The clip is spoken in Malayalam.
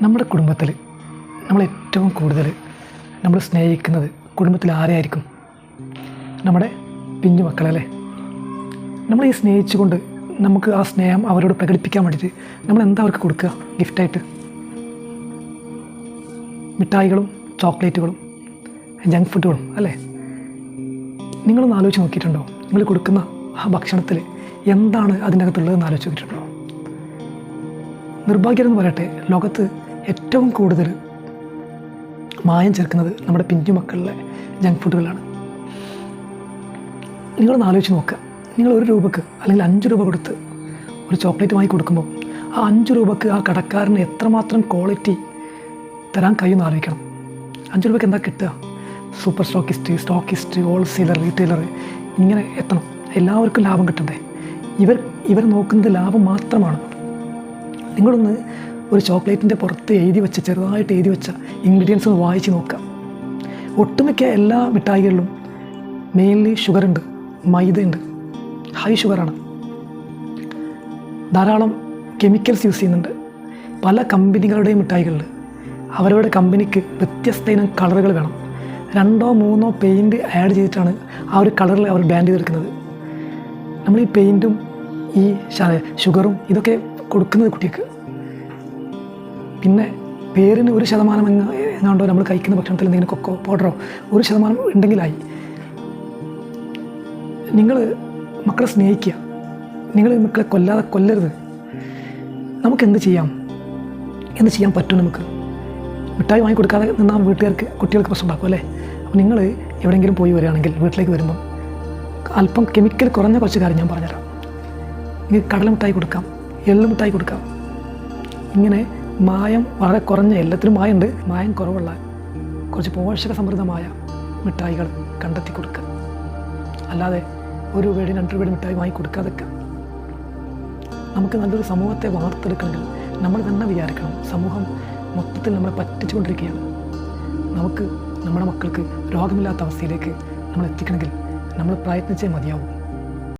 നമ്മുടെ കുടുംബത്തിൽ നമ്മളേറ്റവും കൂടുതൽ നമ്മൾ സ്നേഹിക്കുന്നത് കുടുംബത്തിൽ ആരെയായിരിക്കും? നമ്മുടെ പിഞ്ചു മക്കളല്ലേ. നമ്മൾ ഈ സ്നേഹിച്ചുകൊണ്ട് നമുക്ക് ആ സ്നേഹം അവരോട് പ്രകടിപ്പിക്കാൻ വേണ്ടിയിട്ട് നമ്മൾ എന്താ അവർക്ക് കൊടുക്കുക ഗിഫ്റ്റായിട്ട്? മിഠായികളും ചോക്ലേറ്റുകളും ജങ്ക് ഫുഡുകളും അല്ലേ? നിങ്ങളൊന്ന് ആലോചിച്ച് നോക്കിയിട്ടുണ്ടോ? നിങ്ങൾ കൊടുക്കുന്ന ആ ഭക്ഷണത്തിൽ എന്താണ് അതിൻ്റെ അകത്തുള്ളതെന്ന് ആലോചിച്ച് നോക്കിയിട്ടുണ്ടോ? നിർഭാഗ്യമെന്ന് പറയട്ടെ, ലോകത്ത് ഏറ്റവും കൂടുതൽ മായം ചേർക്കുന്നത് നമ്മുടെ പിഞ്ചു മക്കളിലെ ജങ്ക് ഫുഡുകളാണ്. നിങ്ങളൊന്ന് ആലോചിച്ച് നോക്കുക. നിങ്ങൾ 1 രൂപക്ക് അല്ലെങ്കിൽ 5 രൂപ കൊടുത്ത് ഒരു ചോക്ലേറ്റ് വാങ്ങി കൊടുക്കുമ്പോൾ ആ 5 രൂപക്ക് ആ കടക്കാരന് എത്രമാത്രം ക്വാളിറ്റി തരാൻ കഴിയുമെന്ന് ആലോചിക്കണം. 5 രൂപയ്ക്ക് എന്താ കിട്ടുക? സൂപ്പർ സ്റ്റോക്കിസ്റ്റ്, ഹോൾസെയിലർ, റീറ്റെയിലർ, ഇങ്ങനെ എത്തണം. എല്ലാവർക്കും ലാഭം കിട്ടണ്ടേ? ഇവർ നോക്കുന്നത് ലാഭം മാത്രമാണ്. നിങ്ങളൊന്ന് ഒരു ചോക്ലേറ്റിൻ്റെ പുറത്ത് ചെറുതായിട്ട് എഴുതി വെച്ച ഇൻഗ്രീഡിയൻസ് ഒന്ന് വായിച്ച് നോക്കുക. ഒട്ടുമിക്ക എല്ലാ മിഠായികളിലും മെയിൻലി ഷുഗറുണ്ട്, മൈദയുണ്ട്, ഹൈ ഷുഗറാണ്. ധാരാളം കെമിക്കൽസ് യൂസ് ചെയ്യുന്നുണ്ട്. പല കമ്പനികളുടെയും മിഠായികളിൽ അവരുടെ കമ്പനിക്ക് വ്യത്യസ്ത ഇനം കളറുകൾ വേണം. 2 or 3 പെയിൻറ്റ് ആഡ് ചെയ്തിട്ടാണ് ആ ഒരു കളറിൽ അവർ ബ്രാൻഡ് ചെയ്തെടുക്കുന്നത്. നമ്മൾ ഈ പെയിൻറ്റും ഈ ഷുഗറും ഇതൊക്കെ കൊടുക്കുന്നത് കുട്ടിക്ക്. പിന്നെ പേരിന് 1% എങ്ങാണ്ടോ നമ്മൾ കഴിക്കുന്ന ഭക്ഷണത്തിൽ എന്തെങ്കിലും കൊക്കോ പൗഡറോ 1% ഉണ്ടെങ്കിലായി. നിങ്ങൾ മക്കളെ സ്നേഹിക്കുക. നിങ്ങൾ മക്കളെ കൊല്ലരുത്. നമുക്ക് എന്ത് ചെയ്യാൻ പറ്റും? നമുക്ക് മിഠായി വാങ്ങി കൊടുക്കാതെ നിന്നാൽ കുട്ടികൾക്ക് പ്രശ്നം ഉണ്ടാക്കും അല്ലേ? അപ്പോൾ നിങ്ങൾ എവിടെയെങ്കിലും പോയി വരികയാണെങ്കിൽ വീട്ടിലേക്ക് വരുമ്പം അല്പം കെമിക്കൽ കുറഞ്ഞ കുറച്ച് കാര്യം ഞാൻ പറഞ്ഞുതരാം. നിങ്ങൾക്ക് കടല മിഠായി കൊടുക്കാം, എള്ളു മിഠായി കൊടുക്കാം. ഇങ്ങനെ മായം വളരെ കുറഞ്ഞ, എല്ലാത്തിനും മായമുണ്ട്, മായം കുറവുള്ള കുറച്ച് പോഷക സമൃദ്ധമായ മിഠായികൾ കണ്ടെത്തി കൊടുക്കുക. അല്ലാതെ 1 രൂപയുടെ 2 രൂപയുടെ മിഠായി വാങ്ങി കൊടുക്കാതൊക്കെ. നമുക്ക് നല്ലൊരു സമൂഹത്തെ വാർത്തെടുക്കണമെങ്കിൽ നമ്മൾ തന്നെ വിചാരിക്കണം, സമൂഹം മൊത്തത്തിൽ നമ്മളെ പറ്റിച്ചുകൊണ്ടിരിക്കുകയാണ്. നമുക്ക് നമ്മുടെ മക്കൾക്ക് രോഗമില്ലാത്ത അവസ്ഥയിലേക്ക് നമ്മൾ എത്തിക്കണമെങ്കിൽ നമ്മൾ പ്രയത്നിച്ചേ മതിയാവും.